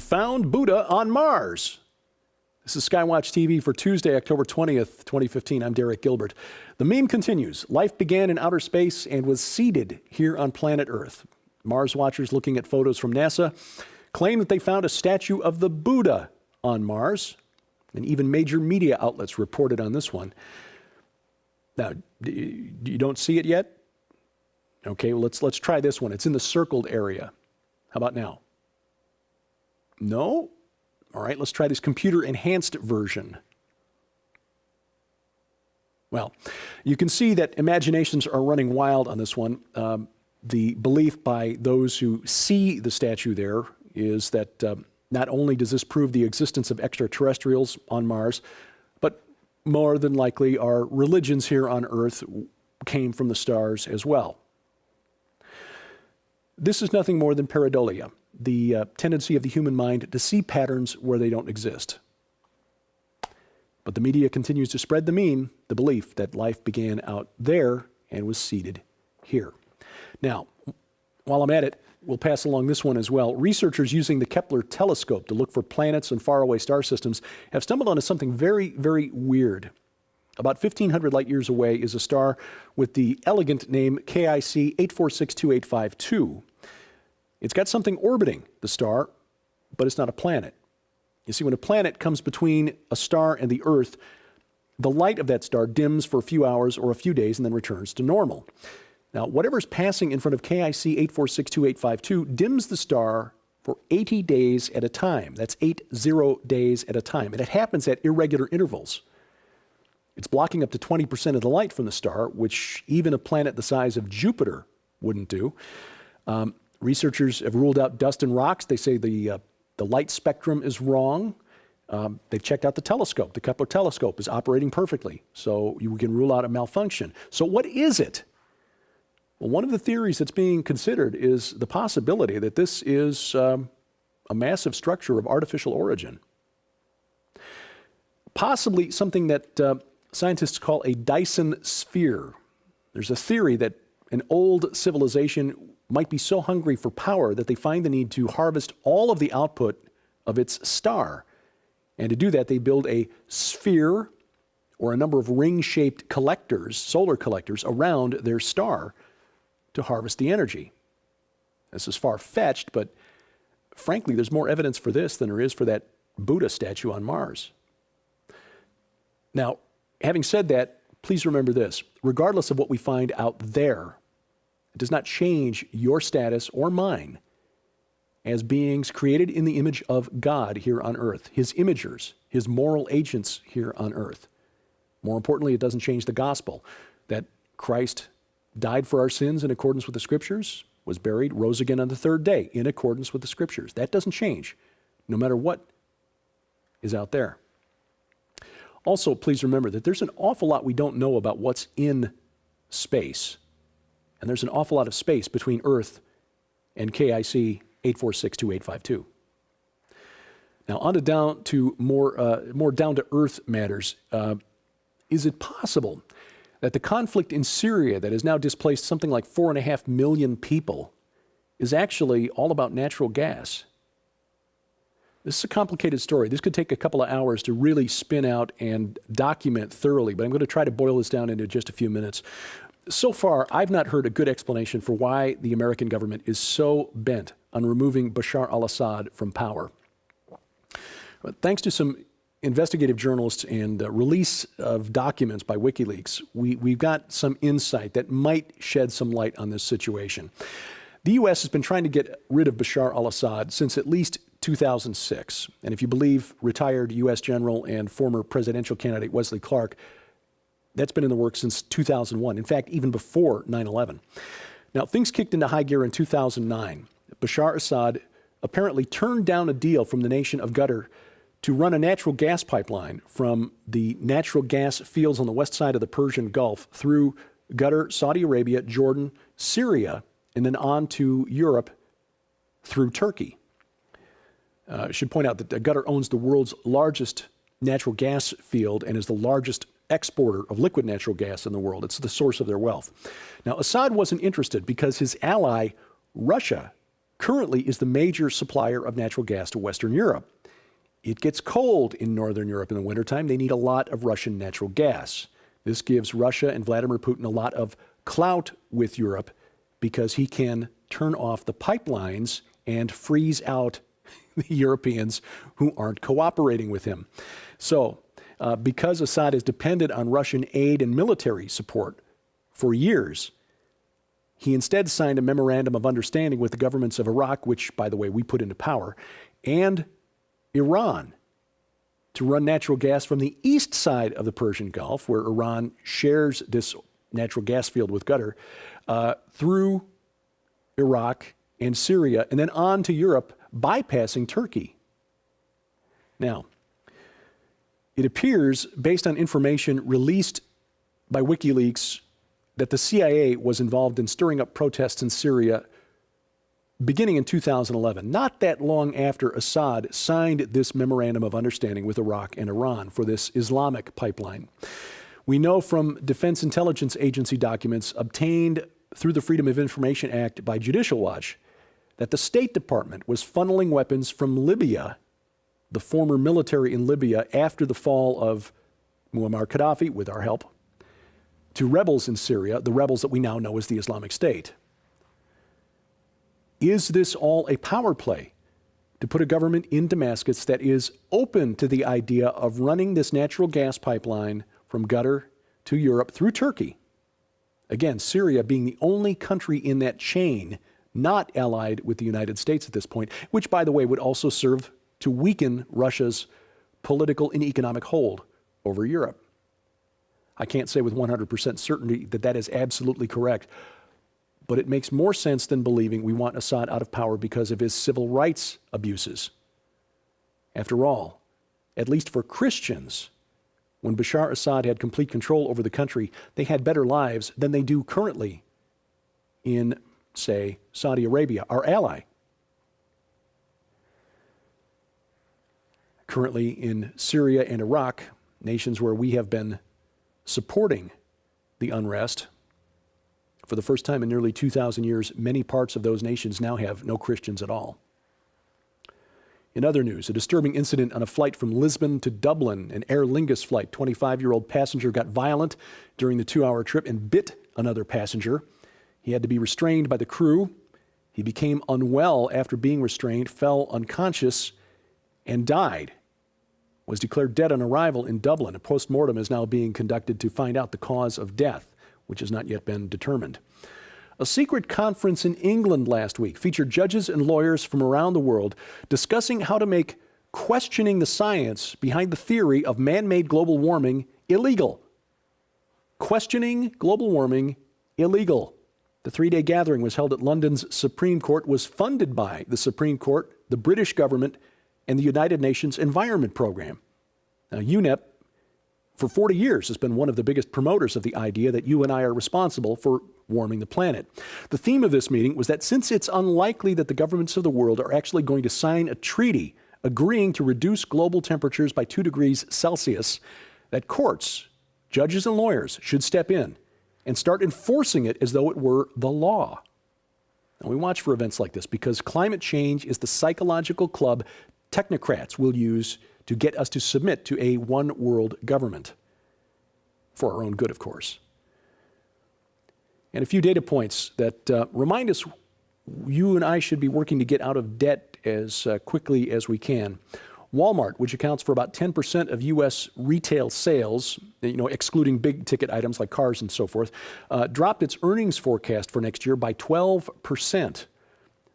found Buddha on Mars. This is SkyWatchTV for Tuesday, October 20th, 2015. I'm Derek Gilbert. The meme continues. Life began in outer space and was seeded here on planet Earth. Mars watchers looking at photos from NASA claim that they found a statue of the Buddha on Mars, and even major media outlets reported on this one. Now, you don't see it yet? Okay, well, let's try this one. It's in the circled area. How about now? No? All right, let's try this computer-enhanced version. Well, you can see that imaginations are running wild on this one. The belief by those who see the statue there is that not only does this prove the existence of extraterrestrials on Mars, but more than likely our religions here on Earth came from the stars as well. This is nothing more than pareidolia, the tendency of the human mind to see patterns where they don't exist. But the media continues to spread the meme, the belief that life began out there and was seeded here. Now, while I'm at it, we'll pass along this one as well. Researchers using the Kepler telescope to look for planets and faraway star systems have stumbled onto something very, very weird. About 1,500 light years away is a star with the elegant name KIC 8462852. It's got something orbiting the star, but it's not a planet. You see, when a planet comes between a star and the Earth, the light of that star dims for a few hours or a few days and then returns to normal. Now, whatever's passing in front of KIC 8462852 dims the star for 80 days at a time. That's 80 days at a time. And it happens at irregular intervals. It's blocking up to 20% of the light from the star, which even a planet the size of Jupiter wouldn't do. Researchers have ruled out dust and rocks. They say the light spectrum is wrong. They've checked out the telescope. The Kepler telescope is operating perfectly, so you can rule out a malfunction. So what is it? Well, one of the theories that's being considered is the possibility that this is a massive structure of artificial origin. Possibly something that scientists call a Dyson sphere. There's a theory that an old civilization might be so hungry for power that they find the need to harvest all of the output of its star. And to do that, they build a sphere or a number of ring-shaped collectors, solar collectors, around their star to harvest the energy. This is far-fetched, but frankly, there's more evidence for this than there is for that Buddha statue on Mars. Now, having said that, please remember this. Regardless of what we find out there, it does not change your status or mine as beings created in the image of God here on earth, his imagers, his moral agents here on earth. More importantly, it doesn't change the gospel that Christ died for our sins in accordance with the Scriptures, was buried, rose again on the third day in accordance with the Scriptures. That doesn't change, no matter what is out there. Also, please remember that there's an awful lot we don't know about what's in space. And there's an awful lot of space between Earth and KIC 8462852. Now, on to down to more down-to-earth matters. Is it possible that the conflict in Syria that has now displaced something like 4.5 million people is actually all about natural gas? This is a complicated story. This could take a couple of hours to really spin out and document thoroughly, but I'm going to try to boil this down into just a few minutes. So far, I've not heard a good explanation for why the American government is so bent on removing Bashar al-Assad from power. But thanks to some investigative journalists and release of documents by WikiLeaks, we've got some insight that might shed some light on this situation. The U.S. has been trying to get rid of Bashar al-Assad since at least 2006. And if you believe retired U.S. General and former presidential candidate Wesley Clark, that's been in the works since 2001. In fact, even before 9/11. Now, things kicked into high gear in 2009. Bashar Assad apparently turned down a deal from the nation of Qatar to run a natural gas pipeline from the natural gas fields on the west side of the Persian Gulf through Qatar, Saudi Arabia, Jordan, Syria, and then on to Europe through Turkey. I should point out that Qatar owns the world's largest natural gas field and is the largest exporter of liquid natural gas in the world. It's the source of their wealth. Now, Assad wasn't interested because his ally, Russia, currently is the major supplier of natural gas to Western Europe. It gets cold in Northern Europe in the wintertime. They need a lot of Russian natural gas. This gives Russia and Vladimir Putin a lot of clout with Europe because he can turn off the pipelines and freeze out the Europeans who aren't cooperating with him. So, because Assad is dependent on Russian aid and military support for years, he instead signed a memorandum of understanding with the governments of Iraq, which, by the way, we put into power, and Iran to run natural gas from the east side of the Persian Gulf, where Iran shares this natural gas field with Qatar, through Iraq and Syria, and then on to Europe, bypassing Turkey. Now, it appears, based on information released by WikiLeaks, that the CIA was involved in stirring up protests in Syria beginning in 2011, not that long after Assad signed this memorandum of understanding with Iraq and Iran for this Islamic pipeline. We know from Defense Intelligence Agency documents obtained through the Freedom of Information Act by Judicial Watch that the State Department was funneling weapons from Libya, the former military in Libya after the fall of Muammar Gaddafi, with our help, to rebels in Syria, the rebels that we now know as the Islamic State. Is this all a power play to put a government in Damascus that is open to the idea of running this natural gas pipeline from Qatar to Europe through Turkey? Again, Syria being the only country in that chain not allied with the United States at this point, which, by the way, would also serve to weaken Russia's political and economic hold over Europe. I can't say with 100% certainty that that is absolutely correct, but it makes more sense than believing we want Assad out of power because of his civil rights abuses. After all, at least for Christians, when Bashar Assad had complete control over the country, they had better lives than they do currently in, say, Saudi Arabia, our ally. Currently in Syria and Iraq, nations where we have been supporting the unrest, for the first time in nearly 2,000 years, many parts of those nations now have no Christians at all. In other news, a disturbing incident on a flight from Lisbon to Dublin, an Aer Lingus flight. 25-year-old passenger got violent during the 2-hour trip and bit another passenger. He had to be restrained by the crew. He became unwell after being restrained, fell unconscious, and died. Was declared dead on arrival in Dublin. A post-mortem is now being conducted to find out the cause of death, which has not yet been determined. A secret conference in England last week featured judges and lawyers from around the world discussing how to make questioning the science behind the theory of man-made global warming illegal. Questioning global warming illegal. The 3-day gathering was held at London's Supreme Court, was funded by the Supreme Court, the British government, and the United Nations Environment Program. Now, UNEP, for 40 years, has been one of the biggest promoters of the idea that you and I are responsible for warming the planet. The theme of this meeting was that since it's unlikely that the governments of the world are actually going to sign a treaty agreeing to reduce global temperatures by 2 degrees Celsius, that courts, judges and lawyers should step in and start enforcing it as though it were the law. Now, we watch for events like this because climate change is the psychological club technocrats will use to get us to submit to a one-world government. For our own good, of course. And a few data points that remind us you and I should be working to get out of debt as quickly as we can. Walmart, which accounts for about 10% of U.S. retail sales, excluding big-ticket items like cars and so forth, dropped its earnings forecast for next year by 12%.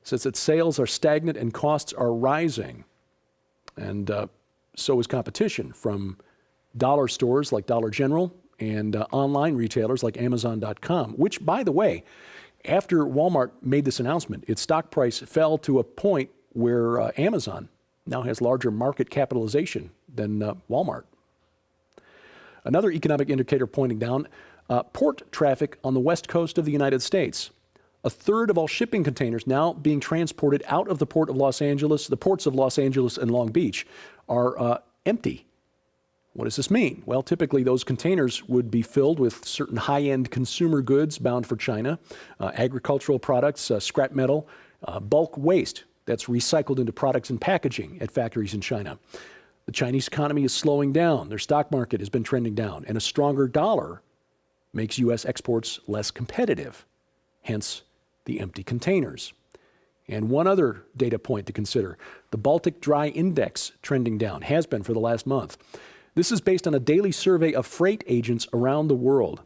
Says that sales are stagnant and costs are rising. And so is competition from dollar stores like Dollar General and online retailers like Amazon.com, which, by the way, after Walmart made this announcement, its stock price fell to a point where Amazon now has larger market capitalization than Walmart. Another economic indicator pointing down, port traffic on the west coast of the United States. A third of all shipping containers now being transported out of the port of Los Angeles, the ports of Los Angeles and Long Beach, are empty. What does this mean? Well, typically those containers would be filled with certain high-end consumer goods bound for China, agricultural products, scrap metal, bulk waste that's recycled into products and packaging at factories in China. The Chinese economy is slowing down. Their stock market has been trending down, and a stronger dollar makes U.S. exports less competitive, hence the empty containers. And one other data point to consider, the Baltic Dry Index trending down, has been for the last month. This is based on a daily survey of freight agents around the world.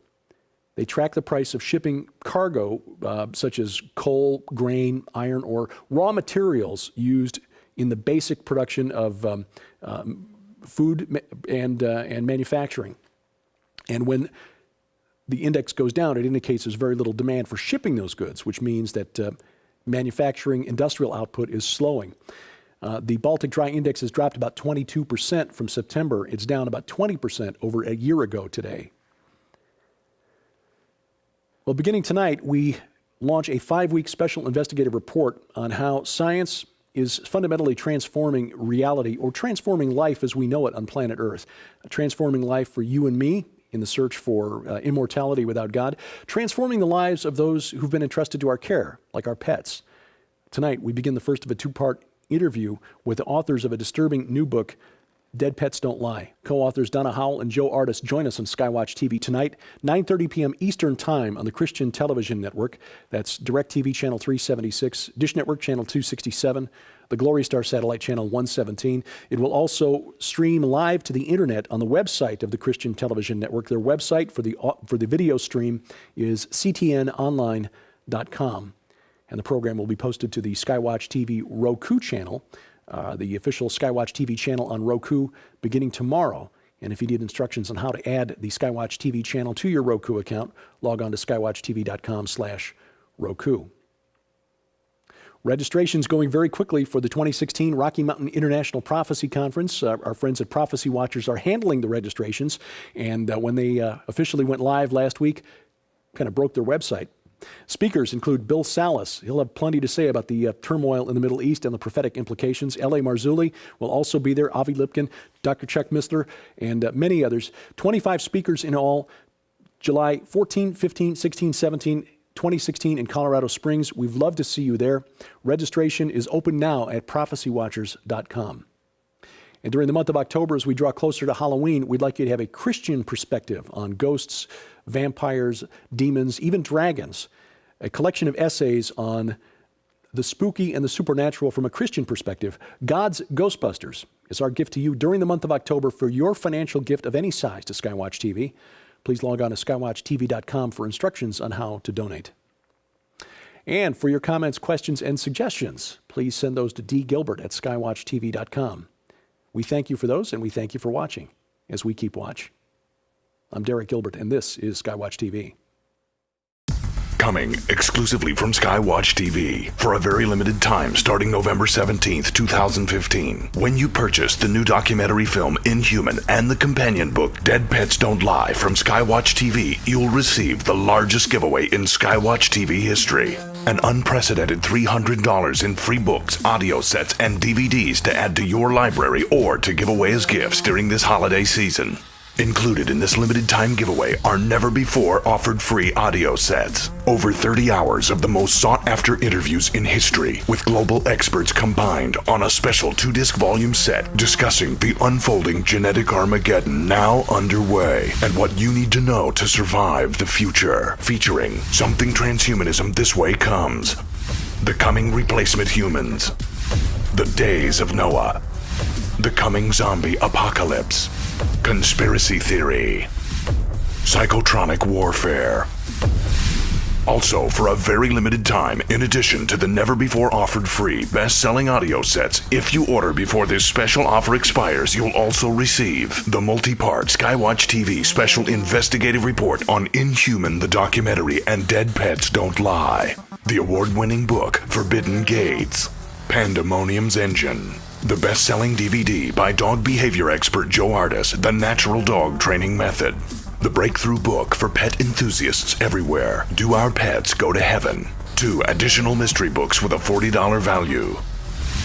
They track the price of shipping cargo, such as coal, grain, iron, or raw materials used in the basic production of food and manufacturing. And when the index goes down, it indicates there's very little demand for shipping those goods, which means that manufacturing industrial output is slowing. The Baltic Dry Index has dropped about 22% from September. It's down about 20% over a year ago today. Well, beginning tonight, we launch a 5-week special investigative report on how science is fundamentally transforming reality, or transforming life as we know it on planet Earth. Transforming life for you and me in the search for immortality without God, transforming the lives of those who've been entrusted to our care, like our pets. Tonight, we begin the first of a 2-part interview with the authors of a disturbing new book, Dead Pets Don't Lie. Co-authors Donna Howell and Joe Artis join us on SkyWatch TV tonight, 9:30 p.m. Eastern Time on the Christian Television Network. That's DirecTV Channel 376, Dish Network Channel 267, the Glory Star Satellite Channel 117. It will also stream live to the internet on the website of the Christian Television Network. Their website for the video stream is ctnonline.com. And the program will be posted to the SkyWatch TV Roku channel, the official SkyWatch TV channel on Roku, beginning tomorrow. And if you need instructions on how to add the SkyWatch TV channel to your Roku account, log on to skywatchtv.com/Roku. Registration's going very quickly for the 2016 Rocky Mountain International Prophecy Conference. Our friends at Prophecy Watchers are handling the registrations, and when they officially went live last week, kind of broke their website. Speakers include Bill Salas. He'll have plenty to say about the turmoil in the Middle East and the prophetic implications. L.A. Marzulli will also be there, Avi Lipkin, Dr. Chuck Missler, and many others. 25 speakers in all, July 14, 15, 16, 17, 2016 in Colorado Springs. We'd love to see you there. Registration is open now at prophecywatchers.com. And during the month of October, as we draw closer to Halloween, we'd like you to have a Christian perspective on ghosts, vampires, demons, even dragons. A collection of essays on the spooky and the supernatural from a Christian perspective. God's Ghostbusters is our gift to you during the month of October for your financial gift of any size to SkyWatch TV. Please log on to skywatchtv.com for instructions on how to donate. And for your comments, questions, and suggestions, please send those to dgilbert@skywatchtv.com. We thank you for those, and we thank you for watching as we keep watch. I'm Derek Gilbert, and this is SkyWatch TV. Coming exclusively from SkyWatch TV for a very limited time starting November 17th, 2015. When you purchase the new documentary film Inhuman and the companion book Dead Pets Don't Lie from SkyWatch TV, you'll receive the largest giveaway in SkyWatch TV history. An unprecedented $300 in free books, audio sets, and DVDs to add to your library or to give away as gifts during this holiday season. Included in this limited time giveaway are never before offered free audio sets. Over 30 hours of the most sought after interviews in history with global experts combined on a special 2-disc volume set discussing the unfolding genetic Armageddon now underway and what you need to know to survive the future. Featuring Something Transhumanism This Way Comes, The Coming Replacement Humans, The Days of Noah, The Coming Zombie Apocalypse, Conspiracy Theory, Psychotronic Warfare. Also, for a very limited time, in addition to the never-before-offered free best-selling audio sets, if you order before this special offer expires, you'll also receive the multi-part SkyWatch TV special investigative report on Inhuman the documentary and Dead Pets Don't Lie, the award-winning book Forbidden Gates, Pandemonium's Engine, the best-selling DVD by dog behavior expert Joe Artis, The Natural Dog Training Method. The breakthrough book for pet enthusiasts everywhere, Do Our Pets Go to Heaven? 2 additional mystery books with a $40 value.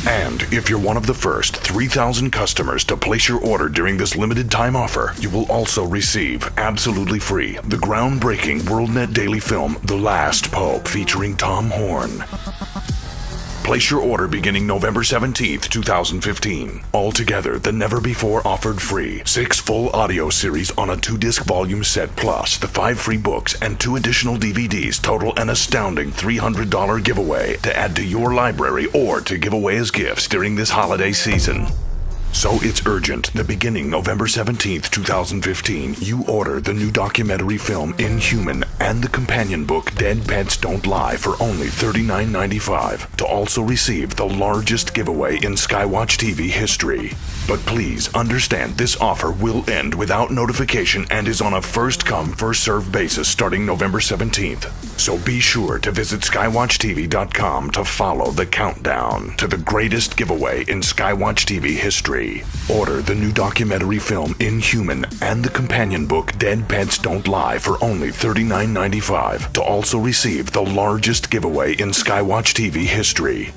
And if you're one of the first 3,000 customers to place your order during this limited time offer, you will also receive, absolutely free, the groundbreaking WorldNet daily film, The Last Pope, featuring Tom Horn. Place your order beginning November 17th, 2015. Altogether, the never-before-offered free 6 full audio series on a 2-disc volume set plus the 5 free books and 2 additional DVDs total an astounding $300 giveaway to add to your library or to give away as gifts during this holiday season. So it's urgent that beginning November 17th, 2015, you order the new documentary film Inhuman and the companion book Dead Pets Don't Lie for only $39.95 to also receive the largest giveaway in SkyWatch TV history. But please understand this offer will end without notification and is on a first-come, first-served basis starting November 17th. So be sure to visit SkyWatchTV.com to follow the countdown to the greatest giveaway in SkyWatch TV history. Order the new documentary film Inhuman and the companion book Dead Pets Don't Lie for only $39.95 to also receive the largest giveaway in SkyWatch TV history.